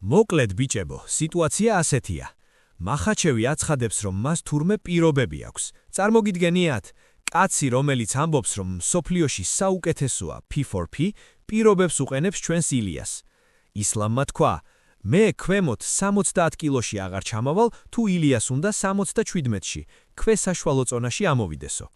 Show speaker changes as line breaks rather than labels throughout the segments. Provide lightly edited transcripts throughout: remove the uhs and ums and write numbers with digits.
მოკლედ ბიჭებო, სიტუაცია ასეთია. მახაჩევი აცხადებს, რომ მას თურმე პირობები აქვს. წარმოგიდგენიათ, კაცი, რომელიც ამბობს, რომ მსოფლიოში საუკეთესოა P4P, პირობებს უყენებს ჩვენს ილიას. ისლამმა თქვა, მე ქვემოთ 70 კილოში აღარ ჩამავალ, თუ ილიას უნდა 77-ში, ქვე საშუალო წონაში ამოვიდესო.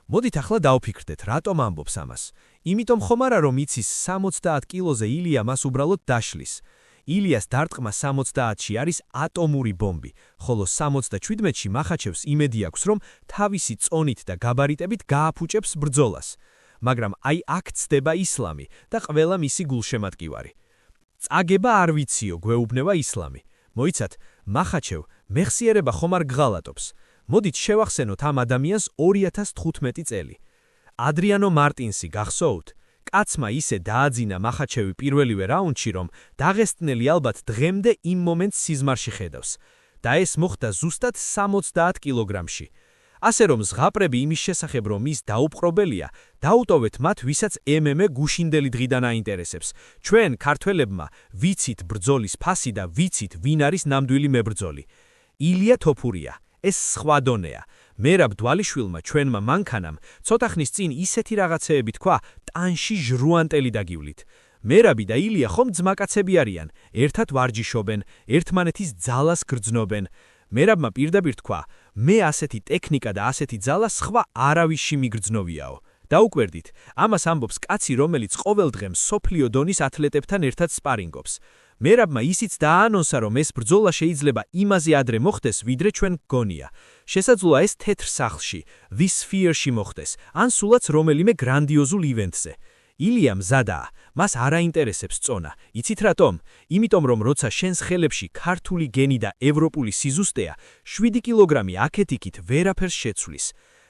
მოდით ახლა დავფიქრდეთ, რატომ ამბობს ამას. იმიტომ ხომ არა, რომ იცის 70 კილოზე ილია მას უბრალოდ დაშლის. ილიას დარტყმა 70-ში არის ატომური ბომბი, ხოლო 77-ში მახაჩევს იმედი აქვს, რომ თავისი წონით და გაბარიტებით გააფუჭებს ბრძოლას. მაგრამ აი აქ ცდება ისლამი და ყველა მისი გულშემატკივარი. წაგება არ ვიციო, გვეუბნება ისლამი. მოიცათ, მახაჩევ მეხსიერება ხომ არ გღალატობს. მოდით შევახსენოთ ამ ადამიანს 2015 წელი. ადრიანო მარტინსი გახსოვთ? კაცმა ისე დააძინა მახაჩევი პირველივე რაუნდში, რომ დაღესტნელი ალბათ დღემდე იმ მომენტს სიზმარში ხედავს. და ეს მოხდა ზუსტად 70 კილოგრამში. ასე რომ ზღაპრები იმის შესახებ, რომ ის დაუპყრობელია, დაუტოვეთ მათ, ვისაც MMA გუშინდელი დღიდან აინტერესებს. ჩვენ ქართველებმა ვიცით ბრძოლის ფასი და ვიცით, ვინ არის ნამდვილი მებრძოლი. ილია თოფურია. ეს სხვა დონეა. მერაბ დვალიშვილმა ჩვენმა მანქანამ ცოტა ხნის წინ ისეთი რაღაცეები თქვა, ტანში ჟრუანტელი დაგივლით. მერაბი და ილია ხომ ძმაკაცები არიან, ერთად ვარჯიშობენ, ერთმანეთის ძალას გრძნობენ. მერაბმა პირდაპირ თქვა, მე ასეთი ტექნიკა და ასეთი ძალა სხვა არავისში მიგრძნობიაო. დაუკვირდით, ამას ამბობს კაცი, რომელიც ყოველდღე მსოფლიო დონის ათლეტებთან ერთად სპარინგობს. მერაბმა ისიც დააანონსა, რომ ეს ბრძოლა შეიძლება იმაზე ადრე მოხდეს, ვიდრე ჩვენ გგონია. შესაძლოა ეს თეთრ სახლში, The Sphere-ში მოხდეს, ან სულაც რომელიმე გრანდიოზულ ივენტზე. ილია მზადაა, მას არ აინტერესებს წონა. იცით რატომ? იმიტომ რომ როცა შენს ხელებში ქართული გენი და ევროპული სიზუსტეა, 7 კილოგრამი აქეთ-იქით ვერაფერს შეცვლის.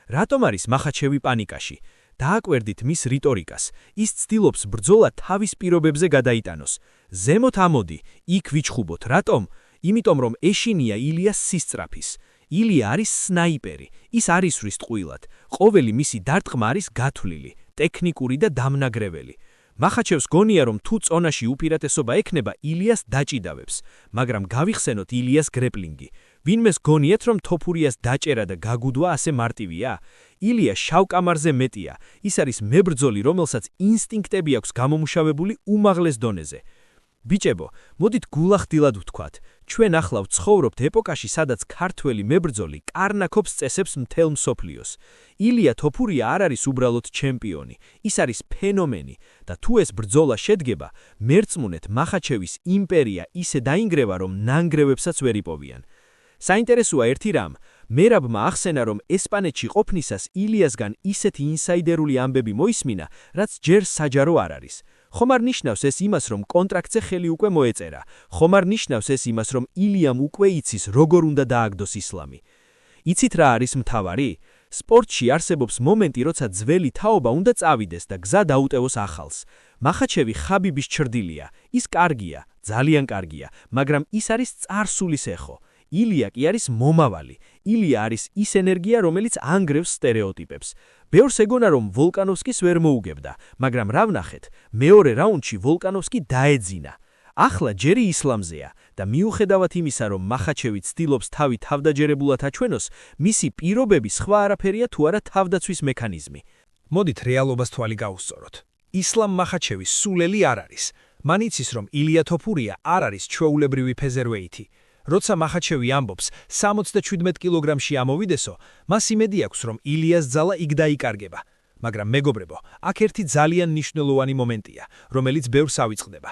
რატომ არის მახაჩევი პანიკაში? დააკვირდით მის რიტორიკას. ის ცდილობს ბრძოლა თავის პირობებზე გადაიტანოს. ზემოთ ამოდი, იქ ვიჩხუბოთ. რატომ? იმიტომ რომ ეშინია ილიას სისწრაფის. ილია არის სნაიპერი, ის არ ისვრის ტყუილად. ყოველი მისი დარტყმა არის გათვლილი, ტექნიკური და დამნაგრეველი. მახაჩევს გონია, რომ თუ წონაში უპირატესობა ექნება, ილიას დაჭიდავებს, მაგრამ გავიხსენოთ ილიას გრეპლინგი. ვინმეს გონიეთ, რომ თოფურიას დაჭერა და გაგუდვა ასე მარტივია? ილია შავკამარზე მეტია. ის არის მებრძოლი, რომელსაც ინსტინქტები აქვს გამომუშავებული უმაღლეს დონეზე. ბიჭებო, მოდით გულახდილად ვთქვათ, ჩვენ ახლა ვცხოვრობთ ეპოქაში, სადაც ქართველი მებრძოლი კარნაკობს წესებს მთელ მსოფლიოს. ილია თოფურია არ არის უბრალოდ ჩემპიონი, ის არის ფენომენი და თუ ეს ბრძოლა შედგება, მერწმუნეთ მახაჩევის იმპერია ისე დაინგრევა, რომ ნანგრევებსაც ვერ იპოვიან. საინტერესოა ერთი რამ, მერაბმა ახსენა, რომ ესპანეთში ყოფნისას ილიასგან ისეთი ინსაიდერული ამბები მოისმინა, რაც ჯერ საჯარო არ არის. ხომ არ ნიშნავს ეს იმას, რომ კონტრაქტზე ხელი უკვე მოეწერა. ხომ არ ნიშნავს ეს იმას, რომ ილიამ უკვე იცის, როგორ უნდა დააგდოს ისლამი. იცით რა არის მთავარი? სპორტში არსებობს მომენტი, როცა ძველი თაობა უნდა წავიდეს და გზა დაუტევოს ახალს. მახაჩევი ხაბიბის ჩრდილია. ის კარგია, ძალიან კარგია, მაგრამ ის არის წარსულის ეხო. ილია კი არის მომავალი. ილია არის ის ენერგია, რომელიც ანგრევს სტერეოტიპებს. ბევრს ეგონა, რომ ვოლკანოვსკის ვერ მოუგებდა, მაგრამ რა ვნახეთ, მეორე რაუნდში ვოლკანოვსკი დაეძინა. ახლა ჯერი ისლამზეა და მიუხედავად იმისა, რომ მახაჩევი ცდილობს თავი თავდაჯერებულად აჩვენოს, მისი პირობები სხვა არაფერია თუ არა თავდაცვის მექანიზმი.
მოდით რეალობას თვალი გავუსწოროთ. ისლამ მახაჩევის სულელი არ არის. მან იცის, რომ ილია თოფურია არ არის ჩვეულებრივი ფეზერვეითი. როცა მახაჩევი ამბობს 77 კილოგრამში ამოვიდესო, მას იმედი აქვს, რომ ილიას ძალა იქ დაიკარგება. მაგრამ მეგობრებო, აქ ერთი ძალიან მნიშვნელოვანი მომენტია, რომელიც ბევრს ავიწყდება.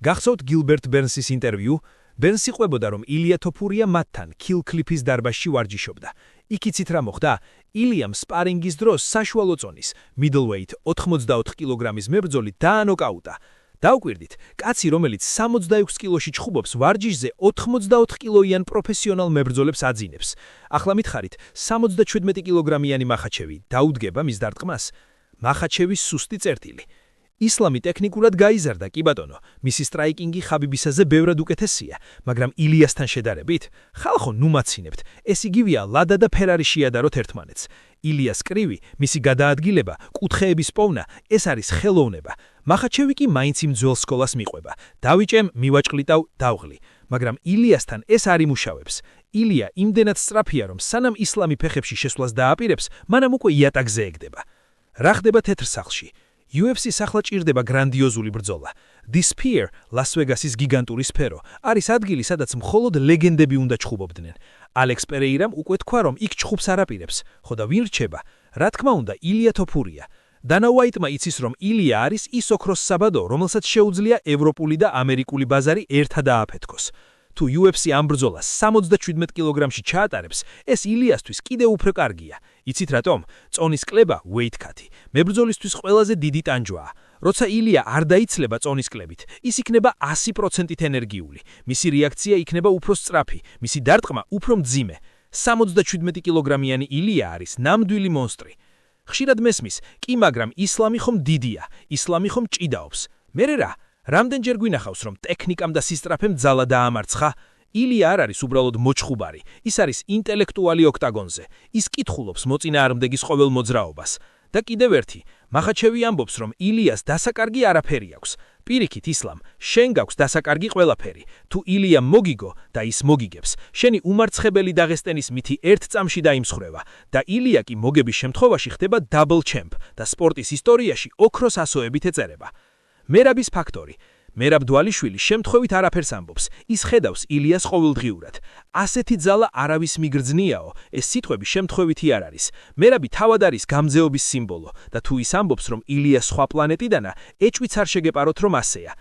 გახსოვთ გილბერტ ბერნსის ინტერვიუ? ბერნსი ყვებოდა, რომ ილია თოფურია მათთან კილ-კლიფის დარბაზში ვარჯიშობდა. იქ იცით რა მოხდა? ილიამ სპარინგის დროს საშუალო წონის, middleweight 84 კილოგრამის მებრძოლი დაანოკაუტა. დაუკვირდით, კაცი, რომელიც 66 კილოში ჩხუბობს, ვარჯიშზე 84 კილოიან პროფესიონალ მებრძოლებს აძინებს. ახლა მითხარით, 77 კილოგრამიანი მახაჩევი დაუდგება მის დარტყმას? მახაჩევის სუსტი წერტილი. ისლამი ტექნიკურად გაიზარდა, კი ბატონო, მისი სტრაიკინგი ხაბიბისაზე ბევრად უკეთესია, მაგრამ ილიასთან შედარებით, ხალხო ნუ მაცინებთ, ეს იგივეა ლადა და ფერარი შეადაროთ ერთმანეთს. ილიას კრივი, მისი გადაადგილება, კუთხეების პოვნა, ეს არის ხელოვნება. მახაჩევი კი მაინც იმ ძველ სკოლას მიყვება. დავიჭემ, მივაჭყლიტავ, დავღლი. მაგრამ ილიასთან ეს არ იმუშავებს. ილია იმდენად სწრაფია, რომ სანამ ისლამი ფეხებში შესვლას დააპირებს, მანამ უკვე იატაკზე ეგდება. რა ხდება თეთრ სახლში? UFC სახლა ჭირდება გრანდიოზული ბრძოლა. The Sphere, ლას-ვეგასის გიგანტური სფერო, არის ადგილი, სადაც მხოლოდ ლეგენდები უნდა ჩხუბობდნენ. ალექს პერეირამ უკვე თქვა, რომ იქ ჩხუბს არ აპირებს, ხო და ვინ რჩება? რა თქმა უნდა, ილია თოფურია. დანა უაიტმა იცის, რომ ილია არის ის ოქროს საბადო, რომელსაც შეუძლია ევროპული და ამერიკული ბაზარი ერთად ააფეთქოს. თუ UFC ამ ბრძოლას 77 კილოგრამში ჩაატარებს, ეს ილიასთვის კიდევ უფრო კარგია. იცით რატომ? წონის კლება weight cut-ი. მებრძოლისთვის ყველაზე დიდი ტანჯვაა. როცა ილია არ დაიცლება წონის კლებით, ის იქნება 100%-ით ენერგიული. მისი რეაქცია იქნება უფრო სწრაფი, მისი დარტყმა უფრო მძიმე. 77 კილოგრამიანი ილია არის ნამდვილი მონსტრი. ხშირად მესმის, კი მაგრამ ისლამი ხომ დიდია, ისლამი ხომ ჭიდაობს. მერე რა? რამდენჯერ გვინახავს, რომ ტექნიკამ და სისწრაფემ ძალა დაამარცხა? ილია არ არის უბრალოდ მოჭხუბარი, ის არის ინტელექტუალი ოქტაგონზე. ის კითხულობს მოწინააღმდეგის ყოველ მოძრაობას. და კიდევ ერთი, მახაჩევი ამბობს, რომ ილიას დასაკარგი არაფერი აქვს. პირიქით ისლამ, შენ გაქვს დასაკარგი ყველაფერი. თუ ილია მოგიგო და ის მოგიგებს, შენი უმარცხებელი დაღესტენის მითი ერთ წამში დაიმსხვრევა და ილია კი მოგების შემთხვევაში ხდება double champ და სპორტის ისტორიაში ოქროს ასოებით ეწერება. მერაბის ფაქტორი. მერაბ დვალიშვილი შემთხვევით არაფერს ამბობს. ის ხედავს ილიას ყოველდღიურად. ასეთი ძალა არავის მიგრძნიაო, ეს სიტყვები შემთხვევითი არ არის. მერაბი თავად არის გამძეობის სიმბოლო და თუ ის ამბობს, რომ ილია სხვა პლანეტიდანა, ეჭვიც არ შეგეპაროთ, რომ ასეა.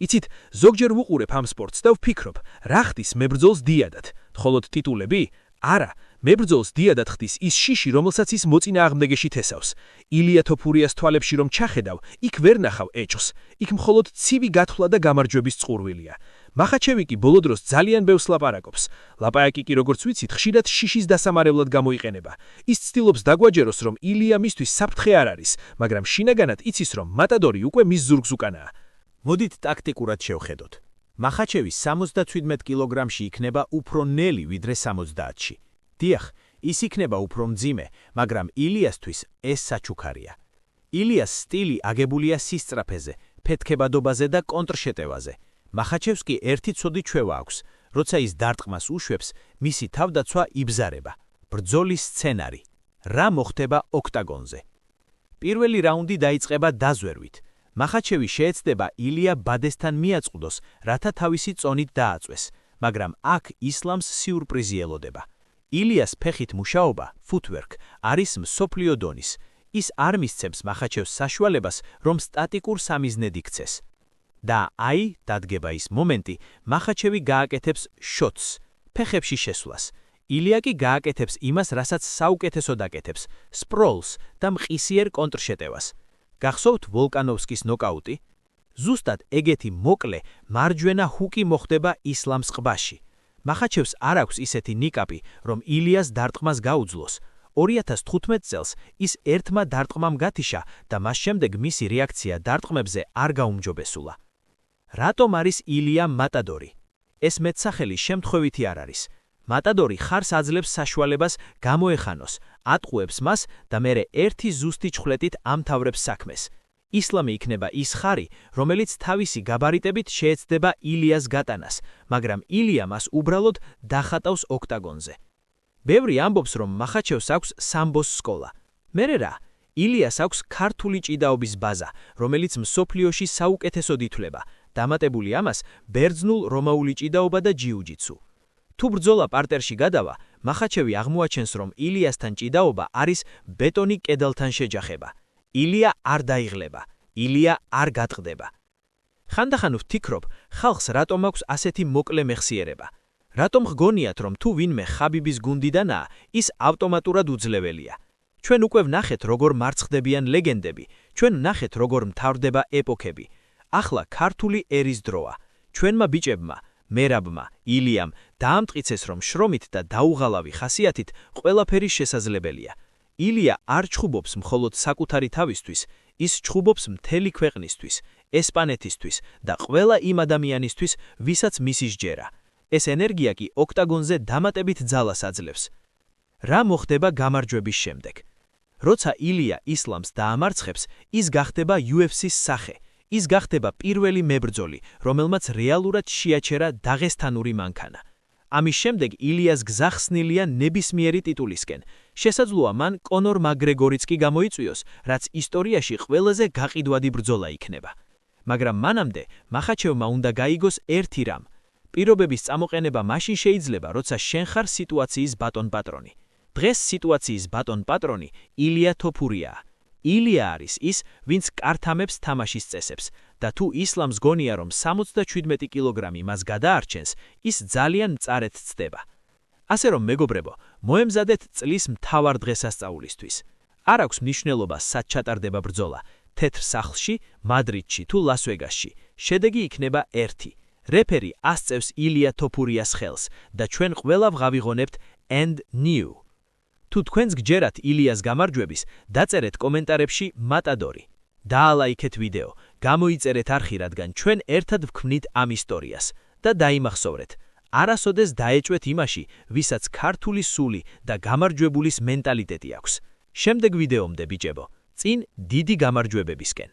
იცით, ზოგჯერ ვუყურებ ამ სპორტს და ვფიქრობ, რა ხდის მებრძოლს დიადად? მხოლოდ ტიტულები? არა. მებრძოლს დიადად ხდის ის შიში, რომელსაც ის მოწინააღმდეგეში თესავს. ილია თოფურიას თვალებში რომ ჩახედავ, იქ ვერ ნახავ ეჭვს. იქ მხოლოდ ცივი გათვლა და გამარჯვების წყურვილია. მახაჩევი კი ბოლო დროს ძალიან ბევრს ლაპარაკობს. ლაპარაკი კი როგორც ვიცით, ხშირად შიშის დასამარებლად გამოიყენება. ის ცდილობს დაგვაჯეროს, რომ ილია მისთვის საფრთხე არ არის, მაგრამ შინაგანად იცის, რომ მატადორი უკვე მის ზურგს უკანაა.
მოდით ტაქტიკურად შევხედოთ. მახაჩევი 77 კილოგრამში იქნება უფრო ნელი, ვიდრე 70-ში. დიახ, ის იქნება უფრო მძიმე, მაგრამ ილიასთვის ეს საჩუქარია. ილიას სტილი აგებულია სისწრაფეზე, ფეთქებადობაზე და კონტრშეტევაზე. მახაჩევს კი ერთი ცოდი ჩვევა აქვს, როცა ის დარტყმას უშვებს, მისი თავდაცვა იბზარება. ბრძოლის სცენარი. რა მოხდება ოქტაგონზე? პირველი რაუნდი დაიწყება დაზვერვით. მახაჩევი შეეცდება ილია ბადესთან მიაწყვდოს, რათა თავისი წონით დააწვეს, მაგრამ აქ ისლამს სიურპრიზი ელოდება. ილიას ფეხით მუშაობა, footwork, არის მსოფლიო დონის. ის არ მისცემს მახაჩევს საშუალებას, რომ სტატიკურ სამიზნედ იქცეს. და აი, დადგება ის მომენტი, მახაჩევი გააკეთებს შოტს, ფეხებში შესვლას. ილია კი გააკეთებს იმას, რასაც საუკეთესოდ აკეთებს, სპროლს და მყისიერ კონტრშეტევას. გახსოვთ ვოლკანოვსკის ნოკაუტი? ზუსტად ეგეთი მოკლე, მარჯვენა ჰუკი მოხდება ისლამს ყბაში. მახაჩევს არ აქვს ისეთი ნიკაპი, რომ ილიას დარტყმას გაუძლოს. 2015 წელს ის ერთმა დარტყმამ გათიშა და მას შემდეგ მისი რეაქცია დარტყმებზე არ გაუმჯობესულა. რატომ არის ილია მატადორი? ეს მეტსახელი შემთხვევითი არ არის. მატადორი ხარს აძლევს საშუალებას გამოეხანოს, ატყუებს მას და მერე ერთი ზუსტი ჩხვლეტით ამთავრებს საქმეს. ისლამი იქნება ის ხარი, რომელიც თავისი გაბარიტებით შეეცდება ილიას გატანას, მაგრამ ილია მას უბრალოდ დახატავს ოქტაგონზე. ბევრი ამბობს, რომ მახაჩევს აქვს სამბოს სკოლა. მერე რა? ილიას აქვს ქართული ჭიდაობის ბაზა, რომელიც მსოფლიოში საუკეთესოდ ითვლება, დამატებული ამას ბერძნულ რომაული ჭიდაობა და ჯიუჯიტსუ. თუ ბრძოლა პარტერში გადავა, მახაჩევი აღმოაჩენს, რომ ილიასთან ჭიდაობა არის ბეტონი კედელთან შეჯახება. ილია არ დაიღლება, ილია არ გატყდება. ხანდახან ვფიქრობ, ხალხს რატომ აქვს ასეთი მოკლე მეხსიერება? რატომ გგონიათ, რომ თუ ვინმე ხაბიბის გუნდიდანაა, ის ავტომატურად უძლეველია? ჩვენ უკვე ვნახეთ, როგორ მარცხდებიან ლეგენდები, ჩვენ ვნახეთ, როგორ მთავრდება ეპოქები. ახლა ქართული ერის დროა. ჩვენმა ბიჭებმა, მერაბმა, ილიამ დაამტკიცეს, რომ შრომით და დაუღალავი ხასიათით ყველაფერი შესაძლებელია. ილია არ ჩხუბობს მხოლოდ საკუთარი თავისთვის, ის ჩხუბობს მთელი ქვეყნისთვის, ესპანეთისთვის და ყველა იმ ადამიანისთვის, ვისაც მისი სჯერა. ეს ენერგია კი ოქტაგონზე დამატებით ძალას აძლევს. რა მოხდება გამარჯვების შემდეგ? როცა ილია ისლამს დაამარცხებს, ის გახდება UFC-ს სახე.
ის გახდება პირველი მებრძოლი, რომელმაც რეალურად შეაჩერა დაღესთანური მანქანა. ამის შემდეგ ილიას გზა ხსნილია ნებისმიერი ტიტულისკენ. შესაძლოა მან კონორ მაკგრეგორიც კი გამოიწვიოს, რაც ისტორიაში ყველაზე გაყიდვადი ბრძოლა იქნება. მაგრამ მანამდე მახაჩევმა უნდა გაიგოს ერთი რამ. პირობების წამოყენება მაშინ შეიძლება, როცა შენ ხარ სიტუაციის ბატონ-პატრონი. დღეს სიტუაციის ბატონ-პატრონი ილია თოფურიაა. ილია არის ის, ვინც კართამებს თამაშის წესებს და თუ ისლამს გონია, რომ 77 კილოგრამი მას გადაარჩენს, ის ძალიან მწარედ ცდება. ასე რომ მეგობრებო, მოემზადეთ წლის მთავარ დღესასწაულისთვის. არ აქვს მნიშვნელობა, სად ჩატარდება ბრძოლა, თეთრ სახლში, მადრიდში თუ ლას-ვეგასში. შედეგი იქნება ერთი. რეფერი ასწევს ილია თოფურიას ხელს და ჩვენ ყველა ვღავიღონებთ and new. თუ თქვენს გჯერათ ილიას გამარჯვების, დაწერეთ კომენტარებში მატადორი. დაალაიქეთ ვიდეო, გამოიწერეთ არხი, რადგან ჩვენ ერთად ვქმნით ამ ისტორიას და დაიმახსოვრეთ. არასოდეს დაეჭვეთ იმაში, ვისაც ქართული სული და გამარჯვებულის მენტალიტეტი აქვს. შემდეგ ვიდეომდე ბიჭებო, წინ დიდი გამარჯვებებისკენ.